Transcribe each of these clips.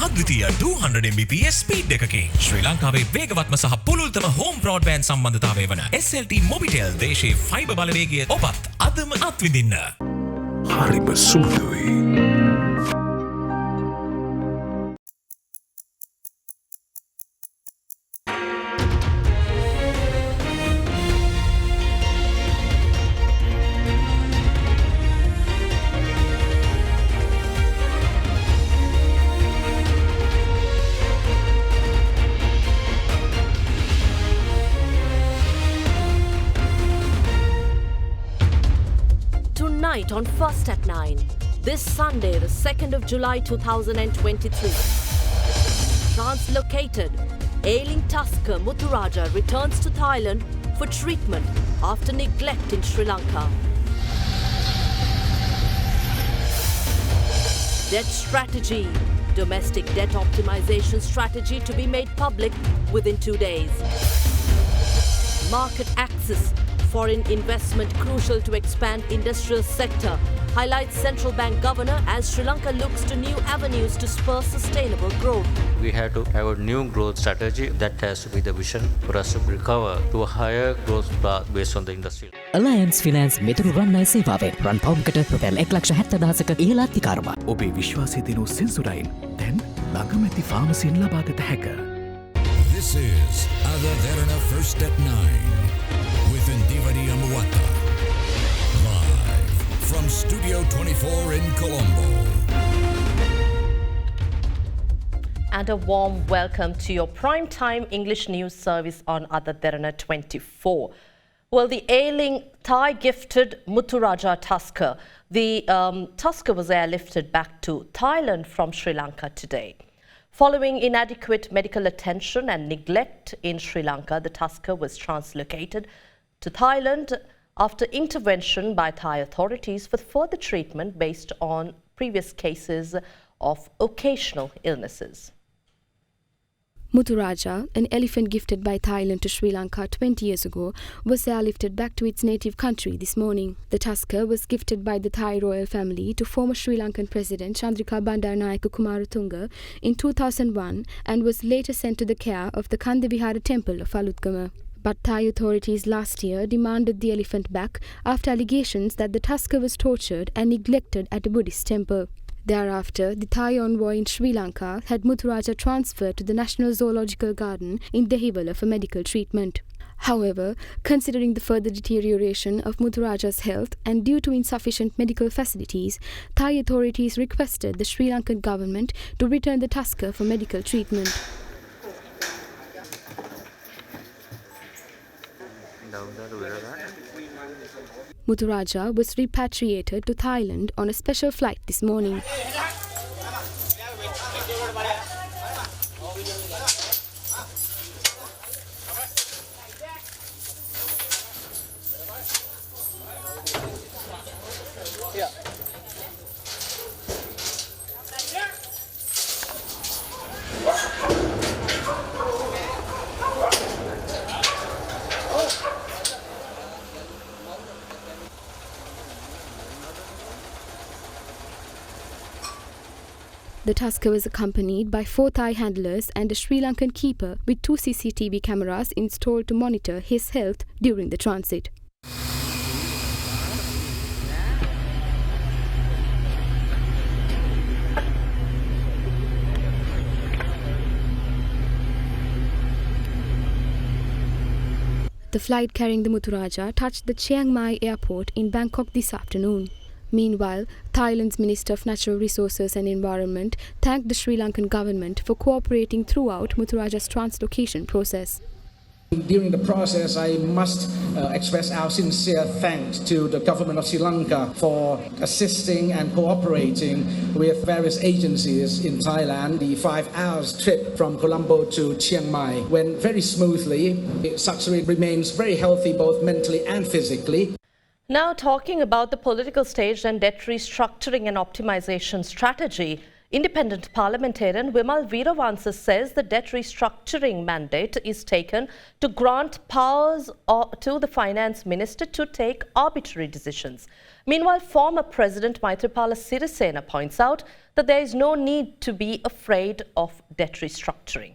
අද්විතීය 200 Mbps speed එකකින් ශ්‍රී ලංකාවේ වේගවත්ම සහ පුළුල්තම හෝම් බ්‍රෝඩ්බෑන්ඩ් සම්බන්ධතාවය වන SLT Mobitel දේශීය ෆයිබර් බලවේගය ඔබත් අදම අත්විඳින්න. හරිම සුදුයි. Tonight on First at 9, this Sunday, the 2nd of July 2023. Translocated, ailing Tusker Muthuraja returns to Thailand for treatment after neglect in Sri Lanka. Debt strategy, domestic debt optimization strategy to be made public within 2 days. Market access, foreign investment crucial to expand industrial sector, highlights central bank governor as Sri Lanka looks to new avenues to spur sustainable growth. We have to have a new growth strategy that has to be the vision for us to recover to a higher growth path based on the industry. Alliance Finance මෙතුරු රන්නයි සේවාවෙන් රන් පවුම්කට රුපියල් 1,70,000ක ඉහළ අත්තිකාරම. ඔබේ විශ්වාසය දිනු සෙන්සුරයින් දැන් ළඟමැති ෆාමසින් ලබාගත හැක. This is AdaDerana First at 9 with Indivadi Amawata. Live from Studio 24 in Colombo. And a warm welcome to your primetime English news service on AdaDerana 24. Well, the ailing Thai-gifted Muthuraja Tusker. The Tusker was airlifted back to Thailand from Sri Lanka today. Following inadequate medical attention and neglect in Sri Lanka, the Tusker was translocated to Thailand after intervention by Thai authorities for further treatment based on previous cases of occasional illnesses. Muthuraja, an elephant gifted by Thailand to Sri Lanka 20 years ago, was airlifted back to its native country this morning. The Tusker was gifted by the Thai royal family to former Sri Lankan President Chandrika Bandaranaike Kumaratunga in 2001 and was later sent to the care of the Kandavihara temple of Alutgama. But Thai authorities last year demanded the elephant back after allegations that the Tusker was tortured and neglected at a Buddhist temple. Thereafter, the Thai envoy in Sri Lanka had Muthuraja transferred to the National Zoological Garden in Dehiwala for medical treatment. However, considering the further deterioration of Muthuraja's health and due to insufficient medical facilities, Thai authorities requested the Sri Lankan government to return the Tusker for medical treatment. Muthuraja was repatriated to Thailand on a special flight this morning. The Tusker was accompanied by 4 Thai handlers and a Sri Lankan keeper with 2 CCTV cameras installed to monitor his health during the transit. The flight carrying the Muthuraja touched the Chiang Mai airport in Bangkok this afternoon. Meanwhile, Thailand's Minister of Natural Resources and Environment thanked the Sri Lankan government for cooperating throughout Muthuraja's translocation process. During the process, I must express our sincere thanks to the government of Sri Lanka for assisting and cooperating with various agencies in Thailand. The 5 hours trip from Colombo to Chiang Mai went very smoothly. Saksari remains very healthy both mentally and physically. Now talking about the political stage and debt restructuring and optimization strategy, Independent parliamentarian Vimal Veeravansa says the debt restructuring mandate is taken to grant powers to the finance minister to take arbitrary decisions. Meanwhile, former President Maithripala Sirisena points out that there is no need to be afraid of debt restructuring.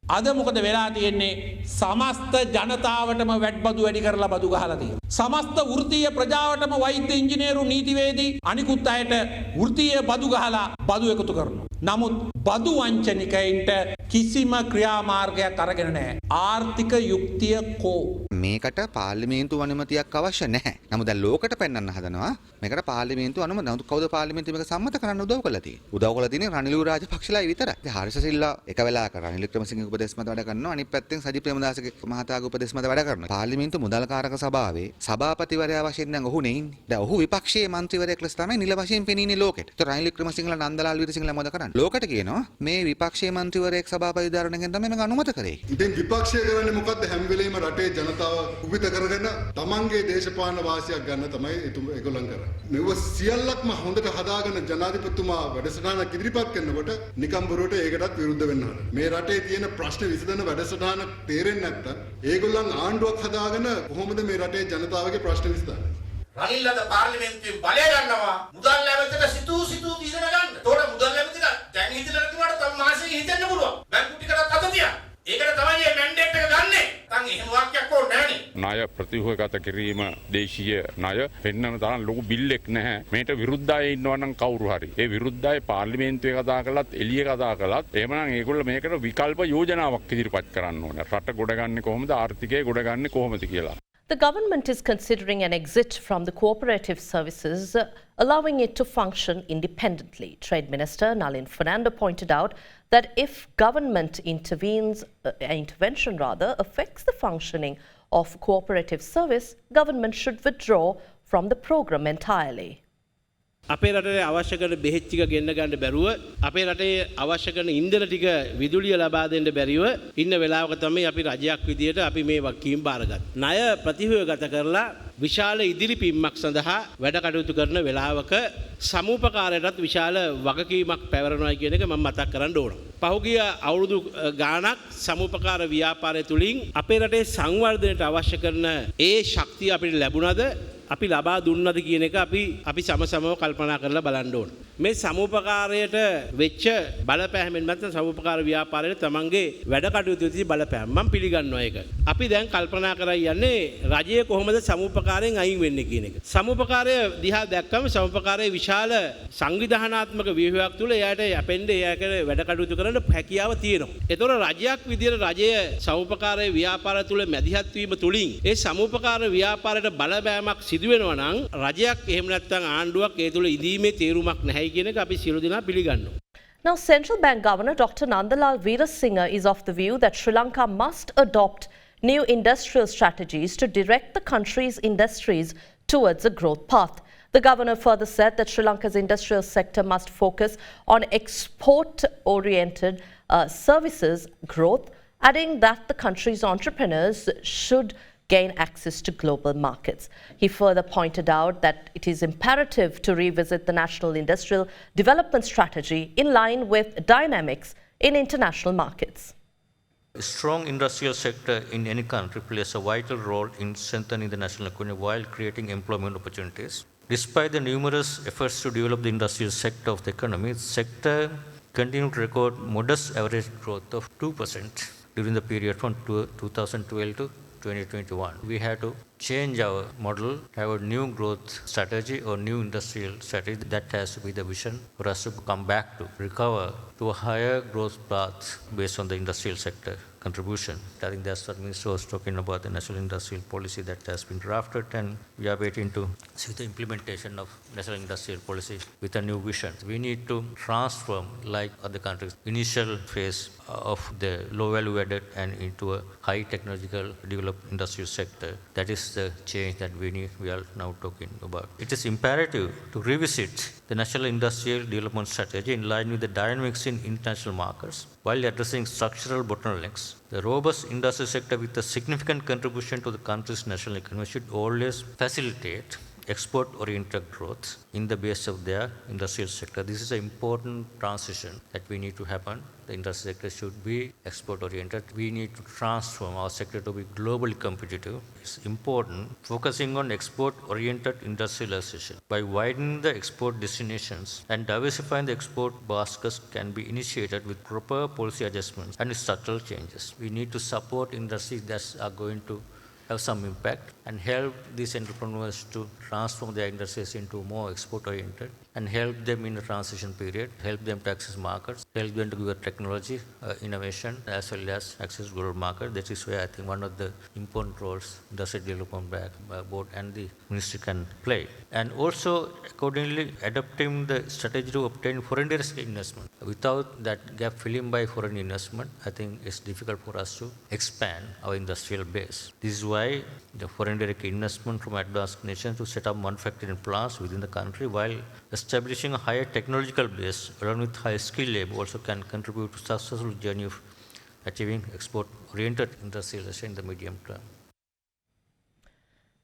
අද මොකද වෙලා තියෙන්නේ සමස්ත ජනතාවටම VAT බදු වැඩි කරලා බදු ගහලා තියෙනවා. සමස්ත වෘත්තීය ප්‍රජාවටම වෛද්‍ය ඉංජිනේරු නීතිවේදී අනිකුත් අයට වෘත්තීය බදු ගහලා බදු එකතු කරනවා. නමුත් බදු වංචනිකයින්ට කිසිම ක්‍රියාමාර්ගයක් අරගෙන නැහැ. ආර්ථික යුක්තිය කෝ මේකට පාර්ලිමේන්තු අනුමැතියක් අවශ්‍ය නැහැ. නමුත් දැන් ලෝකෙට පෙන්වන්න හදනවා මේකට පාර්ලිමේන්තු අනුමැතිය. නමුත් කවුද පාර්ලිමේන්තුව මේක සම්මත කරන්න උදව් කළා තියෙන්නේ? උදව් කළා තියෙන්නේ රනිල් රාජපක්ෂලා විතරයි. ඉතින් හර්ෂ සිල්ලා එක වෙලාවක රනිල් වික්‍රමසිංහ උපදේශ මත වැඩ කරනවා. අනිත් පැත්තෙන් සජිත් ප්‍රේමදාසගේ මහතාගේ උපදේශ මත වැඩ කරනවා. පාර්ලිමේන්තු මුදල්කාරක සභාවේ සභාපතිවරයා වශයෙන් දැන් ඔහු නෙයින්නේ. දැන් ඔහු විපක්ෂයේ මන්ත්‍රීවරයෙක් ලෙස තමයි නිල වශයෙන් පෙනීනේ ලෝකෙට. ඒතර රනිල් වික්‍රමසිංහලා නන්දලාල් වීරසිංහලා මොකද කරන්නේ? ලෝකෙට කියනවා මේ විපක්ෂයේ මන්ත්‍රීවරයෙක් සභාපති ධාරණයෙන් තමයි මේක අනුමත කරේ. ඉතින් විපක්ෂය කරන්නේ මොකද්ද? හැම වෙලෙම රටේ ජනතාව උපිත කරගෙන තමන්ගේ දේශපාලන වාසියක් ගන්න තමයි ඒගොල්ලන් කරන්නේ. මෙව සියල්ලක්ම හොඳට හදාගෙන ජනාධිපතිතුමා වැඩසටහනක් ඉදිරිපත් කරනකොට නිකම් බොරුවට ඒකටත් විරුද්ධ වෙන්න හදනවා. මේ රටේ තියෙන ප්‍රශ්න විසඳන වැඩසටහන තේරෙන්නේ නැත්නම් ඒගොල්ලන් ආණ්ඩුවක් හදාගෙන කොහොමද මේ රටේ ජනතාවගේ ප්‍රශ්න විසඳන්නේ? රනිල් අද පාර්ලිමේන්තුවේ බලය ගන්නවා මුදල් ලැබෙතට සිතූ තීරණ ගන්න. ඒතකොට මුදල් ලැබෙතට දැන් හිතලා තිබුණාට තම මාසෙක හිතෙන්න පුළුවන්. බැංකු ටිකටත් අත තියන්න. ඒකට තමයි මේ මැන්ඩේට් එක ගන්නෙ. නැත්නම් එහෙම වාක්‍යයක් ඕනේ නැහනේ. ණය ප්‍රතිව්‍යුහගත කිරීම දේශීය ණය පෙන්වන තරම් ලොකු බිල්ලෙක් නැහැ. මේට විරුද්ධ අය ඉන්නවා නම් කවුරු හරි. ඒ විරුද්ධ අය පාර්ලිමේන්තුවේ කතා කළත් එළියේ කතා කළත් එහෙමනම් ඒගොල්ලෝ මේකට විකල්ප යෝජනාවක් ඉදිරිපත් කරන්න ඕනේ. රට ගොඩගන්නේ කොහොමද? ආර්ථිකය ගොඩගන්නේ කොහොමද කියලා. The government is considering an exit from the cooperative services, allowing it to function independently. Trade Minister Nalin Fernando pointed out that if government intervention affects the functioning of cooperative service, government should withdraw from the program entirely. අපේ රටේ අවශ්‍ය කරන බෙහෙත් ටික ගෙන්න ගන්න බැරුව අපේ රටේ අවශ්‍ය කරන ඉන්ධන ටික විදුලිය ලබා දෙන්න බැරිව ඉන්න වෙලාවක තමයි අපි රජයක් විදියට අපි මේ වගකීම් බාරගත්තේ. ණය ප්‍රතිව්‍යුහගත කරලා විශාල ඉදිරිපීමක් සඳහා වැඩ කටයුතු කරන වෙලාවක සමූපකාරයටත් විශාල වගකීමක් පැවරෙනවා කියන එක මම මතක් කරන්න ඕන. පහුගිය අවුරුදු ගාණක් සමූපකාර ව්‍යාපාරය තුලින් අපේ රටේ සංවර්ධනයට අවශ්‍ය කරන ඒ ශක්තිය අපිට ලැබුණද අපි ලබා දුන්නද කියන එක අපි සමසමව කල්පනා කරලා බලන්න ඕන. මේ සමූපකාරයට වෙච්ච බලපෑමෙන් නැත්නම් සමූපකාර ව්‍යාපාරයේ තමන්ගේ වැඩ කටයුතු වලදී බලපෑම මම පිළිගන්නවා ඒක. අපි දැන් කල්පනා කරලා යන්නේ රජය කොහොමද සමූපකාරයෙන් අයින් වෙන්නේ කියන එක. සමූපකාරය දිහා දැක්කම සමූපකාරයේ විශාල සංවිධානාත්මක ව්‍යුහයක් තුල එයාට යැපෙන්නේ එයාට වැඩ කටයුතු කරන්න හැකියාව තියෙනවා. ඒතොර රජයක් විදියට රජය සමූපකාරයේ ව්‍යාපාර තුල මැදිහත් වීම තුලින් ඒ සමූපකාර ව්‍යාපාරයට බලපෑමක් සිදු වෙනවා නම් රජයක් එහෙම නැත්නම් ආණ්ඩුවක් ඒ තුල ඉදීමේ තීරුමක් නැහැ කියන එක අපි සියලු දෙනා පිළිගන්නවා. Now, Central Bank Governor Dr. Nandalal Veerasinghe is of the view that Sri Lanka must adopt new industrial strategies to direct the country's industries towards a growth path. The governor further said that Sri Lanka's industrial sector must focus on export-oriented services growth, adding that the country's entrepreneurs should gain access to global markets. He further pointed out that it is imperative to revisit the National Industrial Development Strategy in line with dynamics in international markets. A strong industrial sector in any country plays a vital role in strengthening the national economy while creating employment opportunities. Despite the numerous efforts to develop the industrial sector of the economy, the sector continued to record modest average growth of 2% during the period from 2012 to 2021. We had to change our model, have a new growth strategy or new industrial strategy. That has to be the vision for us to come back to, recover to a higher growth path based on the industrial sector contribution. I think that's what Minister was talking about, the national industrial policy that has been drafted, and we are waiting to see the implementation of national industrial policy with a new vision. We need to transform, like other countries, initial phase of the low value added and into a high technological developed industrial sector. That is the change that we are now talking about. It is imperative to revisit the national industrial development strategy in line with the dynamics in international markets while addressing structural bottlenecks. The robust industrial sector with a significant contribution to the country's national economy should always facilitate export-oriented growth in the base of their industrial sector. This is an important transition that we need to happen. The industrial sector should be export-oriented. We need to transform our sector to be globally competitive. It's important focusing on export-oriented industrialization. By widening the export destinations and diversifying the export baskets can be initiated with proper policy adjustments and structural changes. We need to support industries that are going to have some impact and help these entrepreneurs to transform their industries into more export-oriented and help them in the transition period, help them to access markets, help them to give technology, innovation, as well as access global market. That is where I think one of the important roles Industrial Development Board and the Ministry can play. And also, accordingly, adopting the strategy to obtain foreign direct investment. Without that gap filling by foreign investment, I think it's difficult for us to expand our industrial base. This is why the foreign direct investment from advanced nations to set up manufacturing plants within the country while establishing a higher technological base along with high skilled labor also can contribute to successful journey of achieving export-oriented industrialization in the medium term.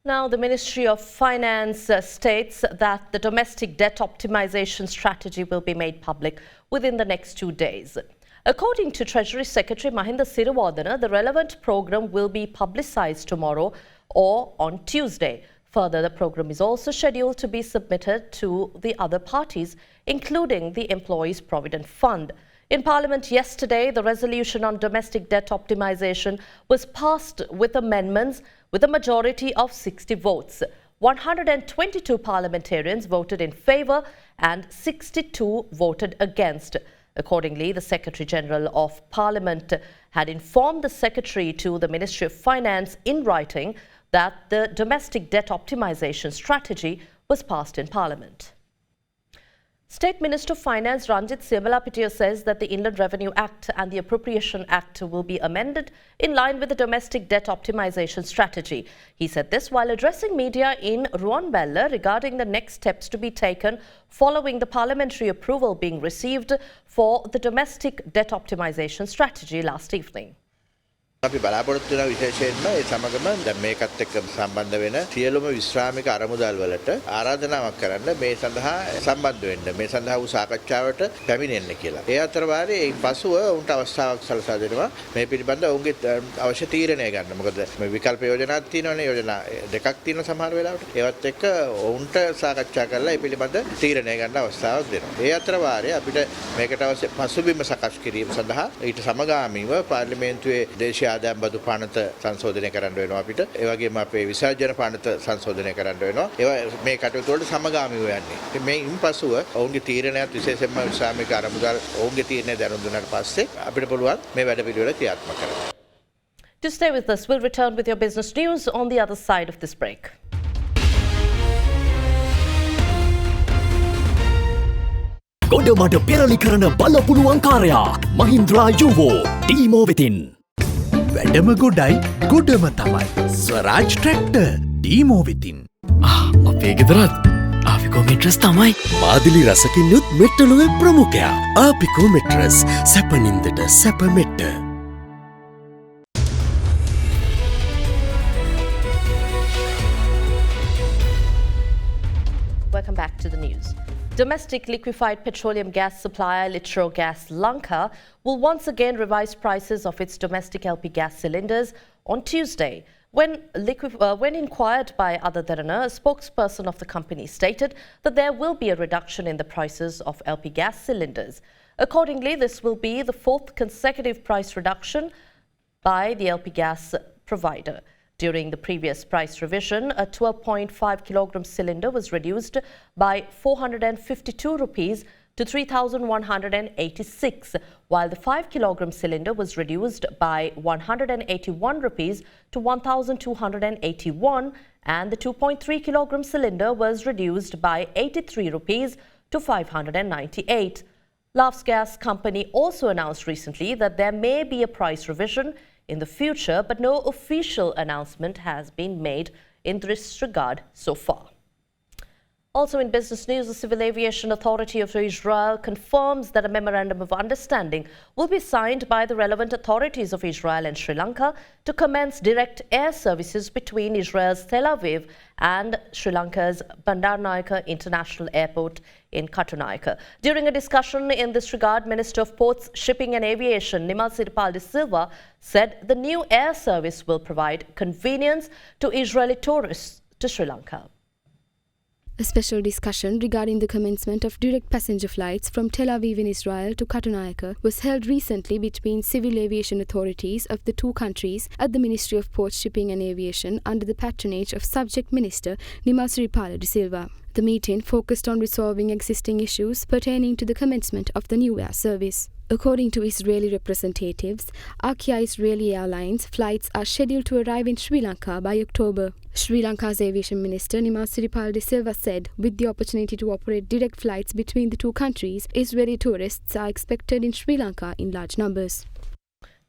Now, the Ministry of Finance states that the domestic debt optimization strategy will be made public within the next 2 days. According to Treasury Secretary Mahinda Siriwardana, the relevant program will be publicised tomorrow or on Tuesday. Further, the program is also scheduled to be submitted to the other parties, including the Employees Provident Fund. In Parliament yesterday, the resolution on domestic debt optimization was passed with amendments with a majority of 60 votes. 122 parliamentarians voted in favour and 62 voted against. Accordingly, the Secretary-General of Parliament had informed the Secretary to the Ministry of Finance in writing that the domestic debt optimization strategy was passed in Parliament. State Minister of Finance Ranjit Siyamalapitiya says that the Inland Revenue Act and the Appropriation Act will be amended in line with the domestic debt optimization strategy. He said this while addressing media in Ruanbella regarding the next steps to be taken following the parliamentary approval being received for the domestic debt optimization strategy last evening. අපි බලාපොරොත්තු වෙන විශේෂයෙන්ම ඒ සමගම දැන් මේකත් එක්ක සම්බන්ධ වෙන සියලුම විශ්‍රාමික අරමුදල් වලට ආරාධනාවක් කරන්න මේ සඳහා සම්බන්ධ වෙන්න මේ සඳහා වූ සාකච්ඡාවට පැමිණෙන්න කියලා. ඒ අතර වාරයේ ඒ පසුව උන්ට අවස්ථාවක් සලසා දෙනවා මේ පිළිබඳව ඔවුන්ගේ අවශ්‍ය තීරණය ගන්න. මොකද මේ විකල්ප යෝජනාවක් තියෙනවනේ යෝජනා දෙකක් තියෙන සමහර වෙලාවට. ඒවත් එක්ක ඔවුන්ට සාකච්ඡා කරලා ඒ පිළිබඳ තීරණය ගන්න අවස්ථාවක් දෙනවා. ඒ අතර වාරයේ අපිට මේකට අවශ්‍ය පසුබිම සකස් කිරීම සඳහා ඊට සමගාමීව පාර්ලිමේන්තුවේ දේශීය ආදායම් බදු පානත සංශෝධනය කරන්න වෙනවා අපිට. ඒ වගේම අපේ විසර්ජන පානත සංශෝධනය කරන්න වෙනවා. ඒවා මේ කටයුතු වලට සමගාමීව යන්නේ. මේ ඉන්පසුව ඔවුන්ගේ තීරණයත් විශේෂයෙන්ම විශ්‍රාමික අරමුදල් ඔවුන්ගේ තීරණය දැනුම් දුන්නාට පස්සේ අපිට පුළුවන් මේ වැඩපිළිවෙල ක්‍රියාත්මක කරන්න. To stay with us, we'll return with your business news on the other side of this break. ගොඩමඩ පෙරලි කරන බලපුළුවන් කාරයා මහින්ද්‍රා යුවෝ ටීමෝ වෙතින්. වැඩම ගොඩයි ගොඩම තමයි ස්වරාජ් ට්‍රැක්ටර් ටීමෝ වෙතින්. අපේ ගෙදරත් ආපිකෝ මෙට්‍රස් තමයි. මාදිලි රසකින් යුත් මෙට්ටලුවේ ප්‍රමුඛයා ආපිකෝ මෙට්‍රස් සැපනින්දට සැප මෙට්ට. Welcome back to the news. Domestic liquefied petroleum gas supplier Gas Lanka will once again revise prices of its domestic LP gas cylinders on Tuesday. When inquired by AdaDerana, a spokesperson of the company stated that there will be a reduction in the prices of LP gas cylinders. Accordingly, this will be the 4th consecutive price reduction by the LP gas provider. During the previous price revision, a 12.5 kilogram cylinder was reduced by 452 rupees to 3,186, while the 5 kilogram cylinder was reduced by 181 rupees to 1,281, and the 2.3 kilogram cylinder was reduced by 83 rupees to 598. Lafs Gas Company also announced recently that there may be a price revision in the future, but no official announcement has been made in this regard so far. Also in business news, the Civil Aviation Authority of Israel confirms that a memorandum of understanding will be signed by the relevant authorities of Israel and Sri Lanka to commence direct air services between Israel's Tel Aviv and Sri Lanka's Bandaranaike International Airport in Katunayake. During a discussion in this regard, Minister of Ports, Shipping and Aviation, Nimal Siripal de Silva, said the new air service will provide convenience to Israeli tourists to Sri Lanka. A special discussion regarding the commencement of direct passenger flights from Tel Aviv in Israel to Katunayake was held recently between civil aviation authorities of the two countries at the Ministry of Ports, Shipping and Aviation under the patronage of Subject Minister Nimal Siripal de Silva. The meeting focused on resolving existing issues pertaining to the commencement of the new air service. According to Israeli representatives, Akia Israeli Airlines flights are scheduled to arrive in Sri Lanka by October. Sri Lanka's aviation minister Nimal Siripal de Silva said, with the opportunity to operate direct flights between the two countries, Israeli tourists are expected in Sri Lanka in large numbers.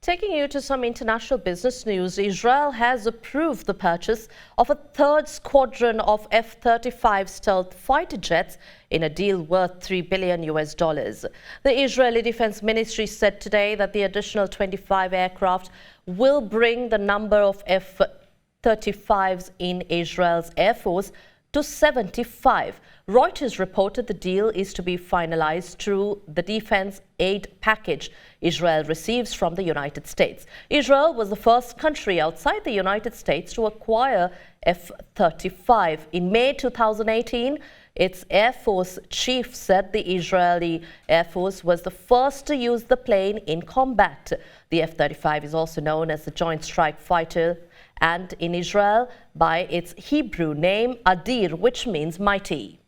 Taking you to some international business news, Israel has approved the purchase of a third squadron of F-35 stealth fighter jets in a deal worth $3 billion. The Israeli Defense Ministry said today that the additional 25 aircraft will bring the number of F-35s in Israel's Air Force to 75. Reuters reported the deal is to be finalized through the defense aid package Israel receives from the United States. Israel was the first country outside the United States to acquire F-35. In May 2018, its Air Force chief said the Israeli Air Force was the first to use the plane in combat. The F-35 is also known as the Joint Strike Fighter and in Israel by its Hebrew name Adir, which means mighty.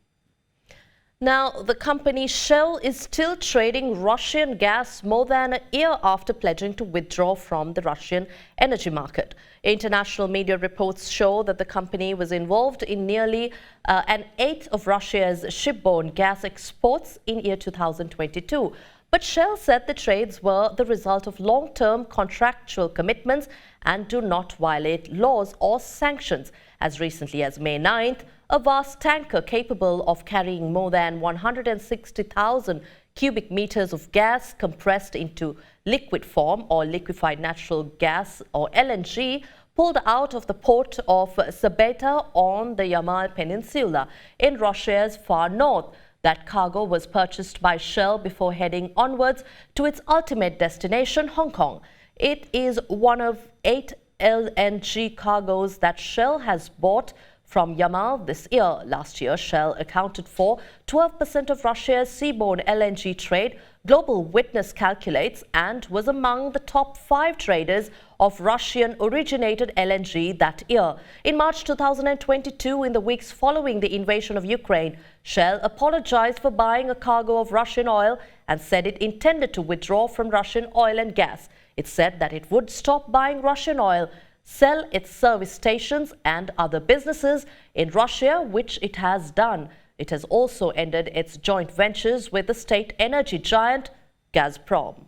Now, the company Shell is still trading Russian gas more than a year after pledging to withdraw from the Russian energy market. International media reports show that the company was involved in nearly an eighth of Russia's shipborne gas exports in year 2022. But Shell said the trades were the result of long-term contractual commitments and do not violate laws or sanctions. As recently as May 9th, a vast tanker capable of carrying more than 160,000 cubic meters of gas compressed into liquid form or liquefied natural gas or LNG pulled out of the port of Sabeta on the Yamal Peninsula in Russia's far north. That cargo was purchased by Shell before heading onwards to its ultimate destination, Hong Kong. It is one of 8 LNG cargoes that Shell has bought from Yamal this year. Last year, Shell accounted for 12% of Russia's seaborne LNG trade, Global Witness calculates, and was among the top 5 traders of Russian-originated LNG that year. In March 2022, in the weeks following the invasion of Ukraine, Shell apologized for buying a cargo of Russian oil and said it intended to withdraw from Russian oil and gas. It said that it would stop buying Russian oil, sell its service stations and other businesses in Russia, which it has done. It has also ended its joint ventures with the state energy giant Gazprom.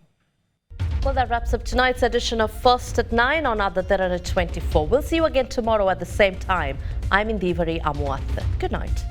Well, that wraps up tonight's edition of First at 9 on AdaDerana 24. We'll see you again tomorrow at the same time. I'm Indivari Amuatha. Good night.